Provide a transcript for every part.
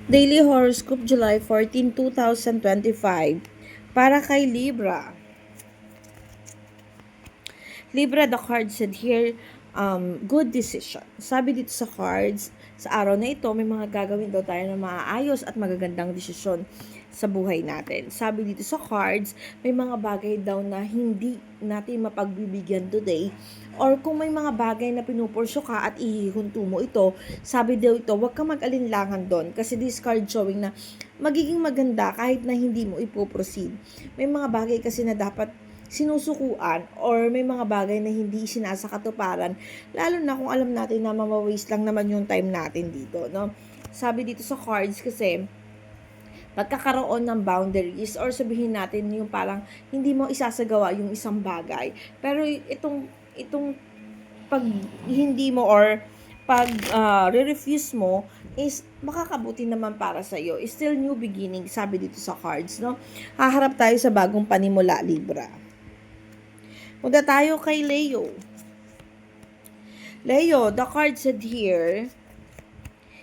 Daily Horoscope July 14, 2025 para kay Libra. Libra, the card said here, good decision. Sabi dito sa cards, sa araw na ito, may mga gagawin daw tayo na maayos at magagandang desisyon sa buhay natin. Sabi dito sa cards, may mga bagay daw na hindi natin mapagbibigyan today, or kung may mga bagay na pinupursyo ka at ihihunto mo ito, sabi daw ito, huwag ka mag-alinlangan doon kasi this card showing na magiging maganda kahit na hindi mo ipoproceed. May mga bagay kasi na dapat sinusukuan or may mga bagay na hindi sinasakatuparan, lalo na kung alam natin na mamawaste lang naman yung time natin dito, no? Sabi dito sa cards kasi, pagkakaroon ng boundaries or sabihin natin yung parang hindi mo isasagawa yung isang bagay. Pero itong pag hindi mo or pag re-refuse mo is makakabuti naman para sa iyo. Still new beginning, sabi dito sa cards, no? Haharap tayo sa bagong panimula, Libra. Punta tayo kay Leo. Leo, the card said here,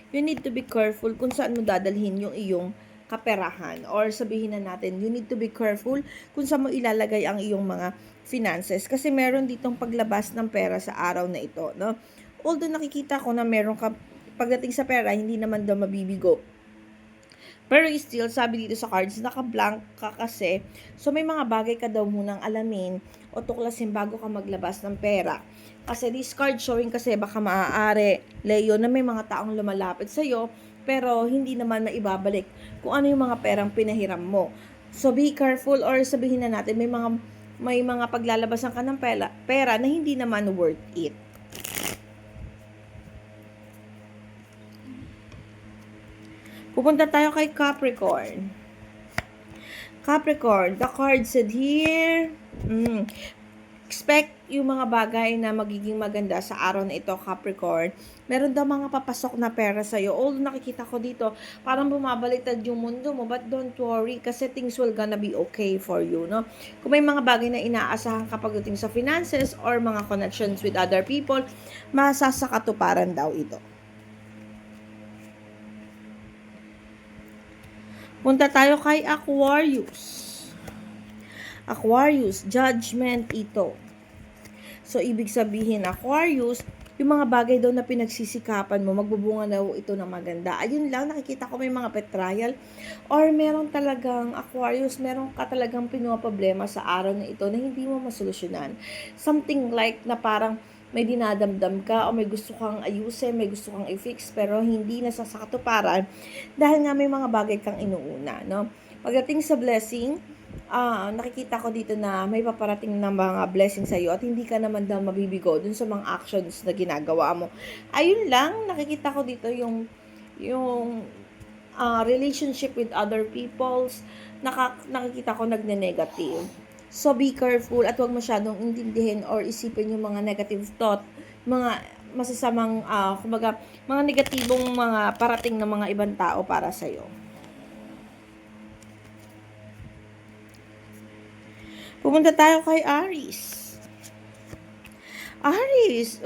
you need to be careful kung saan mo dadalhin yung iyong kaperahan. Or sabihin na natin, you need to be careful kung saan mo ilalagay ang iyong mga finances. Kasi meron ditong paglabas ng pera sa araw na ito, no? Although nakikita ko na meron ka, pagdating sa pera, hindi naman daw mabibigo. Pero still, sabi dito sa cards, naka-blank ka kasi. So, may mga bagay ka daw munang alamin o tuklasin bago ka maglabas ng pera. Kasi this card showing kasi baka maaari, Leo, na may mga taong lumalapit sa'yo, pero hindi naman maibabalik kung ano yung mga perang pinahiram mo. So, be careful, or sabihin na natin, may mga paglalabasan ka ng pera na hindi naman worth it. Pupunta tayo kay Capricorn. Capricorn, the card said here, expect yung mga bagay na magiging maganda sa araw na ito, Capricorn. Meron daw mga papasok na pera sa'yo. Although nakikita ko dito, parang bumabaliktad yung mundo mo, but don't worry kasi things will gonna be okay for you, no? Kung may mga bagay na inaasahan kapag dating sa finances or mga connections with other people, masasakatuparan daw ito. Punta tayo kay Aquarius. Aquarius, judgment ito. So, ibig sabihin, Aquarius, yung mga bagay daw na pinagsisikapan mo, magbubunga daw ito na maganda. Ayun lang, nakikita ko may mga betrayal. Or meron talagang, Aquarius, meron ka talagang pinoproblema sa araw na ito na hindi mo masolusyonan. Something like na parang may dinadamdam ka o may gusto kang ayusin, may gusto kang i-fix, pero hindi nasasakatuparan dahil nga may mga bagay kang inuuna, no? Pagdating sa blessing, nakikita ko dito na may paparating na mga blessing sa iyo at hindi ka naman daw mabibigo dun sa mga actions na ginagawa mo. Ayun lang, nakikita ko dito yung relationship with other peoples, nakikita ko nagne-negative. So, be careful at huwag masyadong intindihin or isipin yung mga negative thought, mga masasamang, kumbaga, mga negatibong mga parating ng mga ibang tao para sa'yo. Pumunta tayo kay Aries. Aries,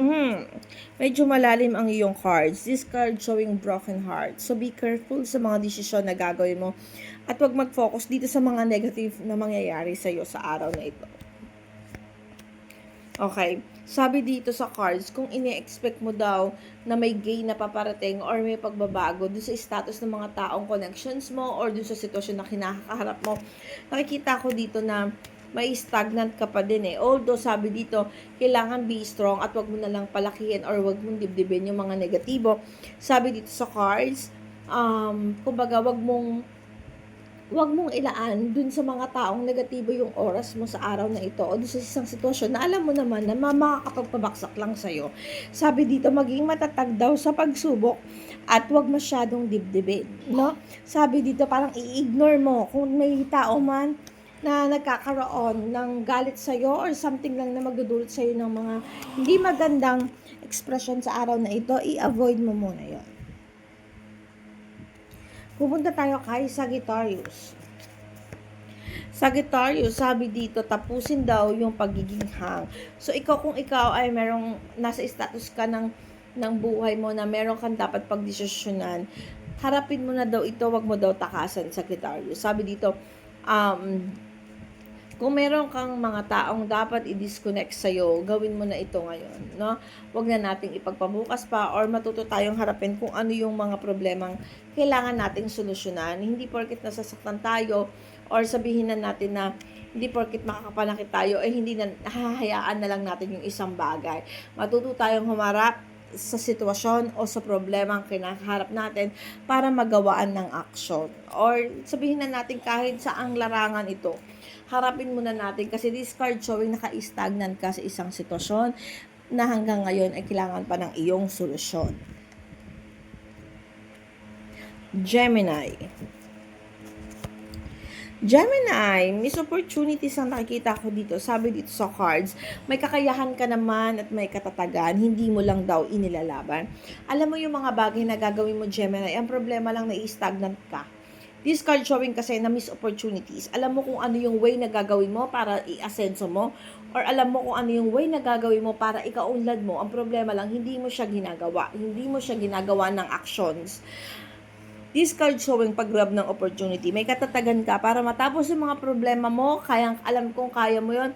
medyo malalim ang iyong cards. This card showing broken heart. So, be careful sa mga desisyon na gagawin mo at huwag mag-focus dito sa mga negative na mangyayari sa iyo sa araw na ito. Okay, sabi dito sa cards, kung ini-expect mo daw na may gain na paparating or may pagbabago dun sa status ng mga taong connections mo or dun sa sitwasyon na kinakaharap mo, nakikita ko dito na may stagnant ka pa din eh. Although sabi dito, kailangan be strong at wag mo na lang palakihin or wag mong dibdibin yung mga negatibo. Sabi dito sa cards, kumbaga wag mong ilaan dun sa mga taong negatibo yung oras mo sa araw na ito o dun sa isang sitwasyon na alam mo naman na makakapagpabaksak lang sa'yo. Sabi dito, maging matatag daw sa pagsubok at wag masyadong dibdibin, no? Sabi dito, parang i-ignore mo kung may tao man na nagkakaroon ng galit sa'yo or something lang na magdudulot sa'yo ng mga hindi magandang expression sa araw na ito, i-avoid mo muna yon. Pupunta tayo kay Sagittarius. Sagittarius, sabi dito, tapusin daw yung pagiging hang. So, kung ikaw ay merong nasa status ka ng buhay mo na meron kang dapat pagdesisyonan, harapin mo na daw ito, wag mo daw takasan, Sagittarius. Sabi dito, kung meron kang mga taong dapat i-disconnect sa'yo, gawin mo na ito ngayon, no? Huwag na nating ipagpabukas pa or matuto tayong harapin kung ano yung mga problemang kailangan nating solusyonan. Hindi porket nasasaktan tayo or sabihin na natin na hindi porket makakapanakit tayo, hindi na hahayaan na lang natin yung isang bagay. Matuto tayong humarap sa sitwasyon o sa problemang kinakaharap natin para magawaan ng aksyon. Or sabihin na natin kahit saang larangan ito, harapin muna natin kasi this card showing naka-stagnant ka sa isang sitwasyon na hanggang ngayon ay kailangan pa ng iyong solusyon. Gemini, miss opportunities ang nakikita ko dito. Sabi dito sa cards, may kakayahan ka naman at may katatagan, hindi mo lang daw inilalaban. Alam mo yung mga bagay na gagawin mo, Gemini, ang problema lang na i-stagnant ka. This card showing kasi na miss opportunities. Alam mo kung ano yung way na gagawin mo para i-asenso mo, or alam mo kung ano yung way na gagawin mo para ikaunlad mo. Ang problema lang, hindi mo siya ginagawa. Hindi mo siya ginagawa ng actions. This card showing pag-grab ng opportunity. May katatagan ka para matapos yung mga problema mo. Alam kong kaya mo yon.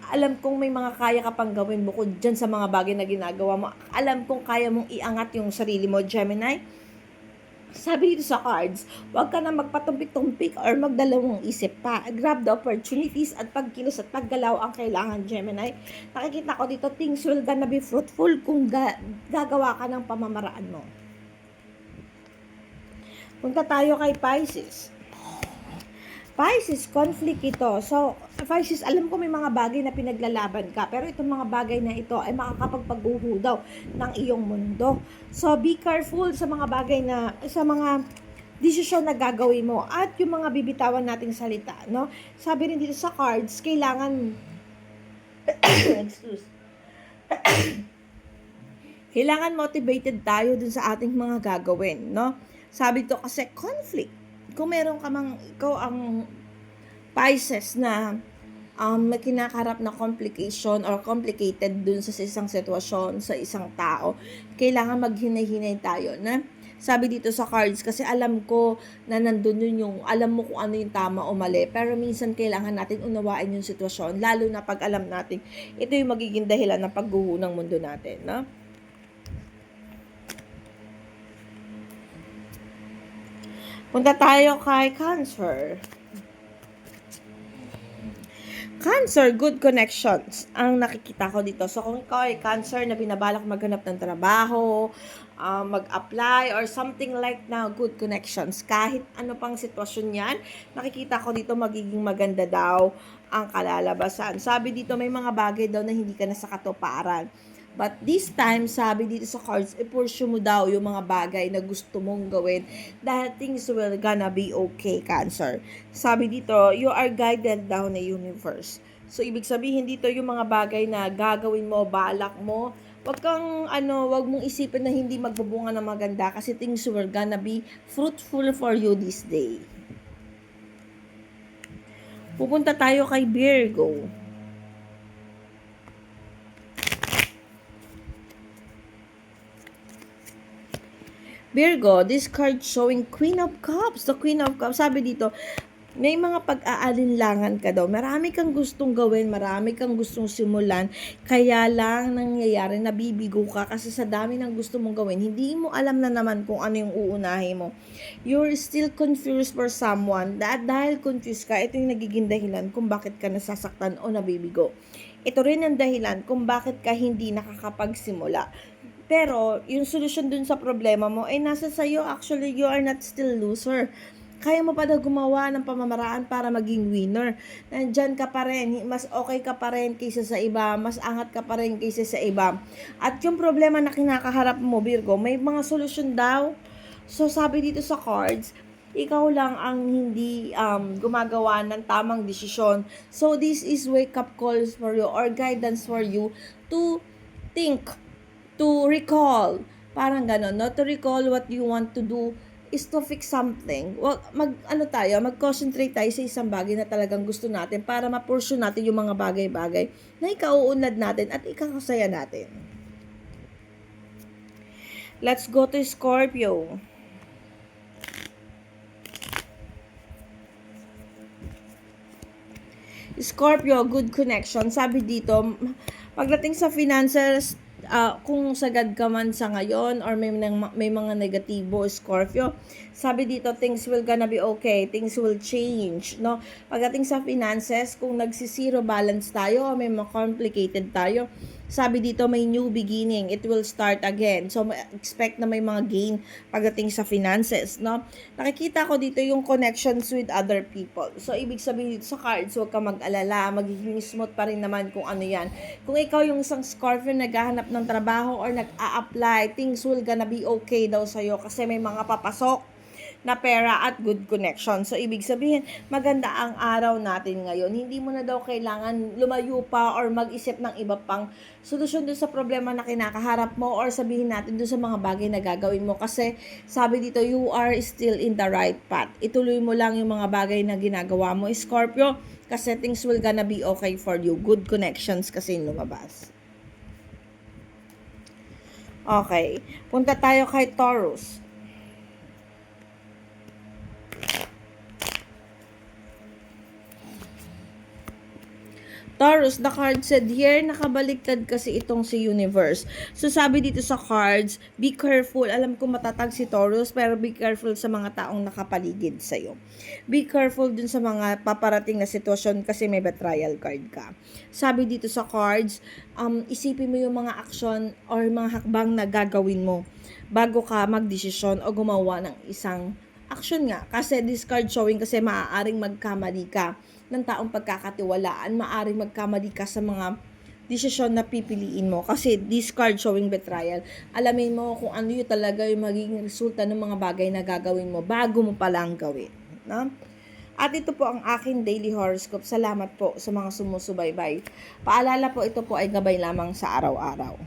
Alam kong may mga kaya ka pang gawin bukod dyan sa mga bagay na ginagawa mo. Alam kong kaya mong iangat yung sarili mo, Gemini. Sabi dito sa cards, huwag ka na magpatumpik-tumpik or magdalawang isip pa. Grab the opportunities at pagkilos at paggalaw ang kailangan, Gemini. Nakikita ko dito, things will gonna be fruitful kung gagawa ka ng pamamaraan mo. Punta tayo kay Pisces. Pisces, conflict ito. So, Pisces, alam ko may mga bagay na pinaglalaban ka, pero itong mga bagay na ito ay makakapagpaguho daw ng iyong mundo. So, be careful sa mga bagay na, sa mga desisyon na gagawin mo at yung mga bibitawan nating salita, no? Sabi rin dito sa cards, kailangan kailangan motivated tayo dun sa ating mga gagawin, no? Sabi dito kasi conflict. Kung meron ka mang, ikaw ang Pisces na may kinakarap na complication or complicated dun sa isang sitwasyon, sa isang tao, kailangan maghinay-hinay tayo, na sabi dito sa cards, kasi alam ko na nandun yun yung, alam mo kung ano yung tama o mali, pero minsan kailangan natin unawain yung sitwasyon, lalo na pag alam natin, ito yung magiging dahilan ng pagguho ng mundo natin, no? Punta tayo kay Cancer. Cancer, good connections ang nakikita ko dito. So, kung ikaw ay Cancer na binabalak maghanap ng trabaho, mag-apply, or something like na good connections, kahit ano pang sitwasyon yan, nakikita ko dito magiging maganda daw ang kalalabasan. Sabi dito, may mga bagay daw na hindi ka na sa katuparan. But this time, sabi dito sa cards, i-pursue mo daw yung mga bagay na gusto mong gawin dahil things will gonna be okay, Cancer. Sabi dito, you are guided daw na universe. So, ibig sabihin dito yung mga bagay na gagawin mo, balak mo, wag mong isipin na hindi magbubunga ng maganda kasi things will gonna be fruitful for you this day. Pupunta tayo kay Virgo. Virgo, this card showing Queen of Cups. The Queen of Cups, sabi dito, may mga pag-aalinlangan ka daw. Marami kang gustong gawin, marami kang gustong simulan, kaya lang nangyayari, nabibigo ka kasi sa dami ng gusto mong gawin, hindi mo alam na naman kung ano yung uunahin mo. You're still confused for someone. Dahil confused ka, ito yung nagiging dahilan kung bakit ka nasasaktan o nabibigo. Ito rin ang dahilan kung bakit ka hindi nakakapagsimula. Pero, yung solusyon dun sa problema mo ay nasa sa'yo. Actually, you are not still loser. Kaya mo pa daw gumawa ng pamamaraan para maging winner. Nandyan ka pa rin. Mas okay ka pa rin kaysa sa iba. Mas angat ka pa rin kaysa sa iba. At yung problema na kinakaharap mo, Virgo, may mga solusyon daw. So, sabi dito sa cards, ikaw lang ang hindi gumagawa ng tamang desisyon. So, this is wake-up calls for you or guidance for you to think, to recall, parang gano'n, no? To recall what you want to do is to fix something. Mag-concentrate tayo sa isang bagay na talagang gusto natin para ma-pursue natin yung mga bagay-bagay na ikauunlad natin at ikakasaya natin. Let's go to Scorpio. Scorpio, good connection. Sabi dito, pagdating sa finances, kung sagad ka man sa ngayon or may mga negatibo, Scorpio, sabi dito, things will gonna be okay, things will change, no? Pagdating sa finances, kung nagsisiro balance tayo, may mga complicated tayo, sabi dito, may new beginning, it will start again. So, expect na may mga gain pagdating sa finances, no? Nakikita ko dito yung connections with other people. So, ibig sabihin dito sa cards, huwag ka mag-alala, magiging smooth pa rin naman kung ano yan. Kung ikaw yung isang Scorpio naghahanap ng trabaho or nag-a-apply, things will gonna be okay daw sa'yo kasi may mga papasok na pera at good connection. So, ibig sabihin, maganda ang araw natin ngayon. Hindi mo na daw kailangan lumayo pa or mag-isip ng iba pang solusyon dun sa problema na kinakaharap mo or sabihin natin dun sa mga bagay na gagawin mo. Kasi, sabi dito, you are still in the right path. Ituloy mo lang yung mga bagay na ginagawa mo, Scorpio, kasi things will gonna be okay for you. Good connections kasi lumabas. Okay. Punta tayo kay Taurus. Taurus, the card said here, nakabaliktad kasi itong si Universe. So, sabi dito sa cards, be careful. Alam ko matatag si Taurus, pero be careful sa mga taong nakapaligid sa'yo. Be careful dun sa mga paparating na sitwasyon kasi may betrayal card ka. Sabi dito sa cards, isipin mo yung mga action or mga hakbang na gagawin mo bago ka magdesisyon o gumawa ng isang action nga. Kasi this card showing kasi maaaring magkamali ka ng taong pagkakatiwalaan, maaaring magkamali ka sa mga desisyon na pipiliin mo. Kasi this card showing betrayal, alamin mo kung ano yung talaga yung magiging resulta ng mga bagay na gagawin mo bago mo palang gawin. No? At ito po ang aking daily horoscope. Salamat po sa mga sumusubaybay. Paalala po, ito po ay gabay lamang sa araw-araw.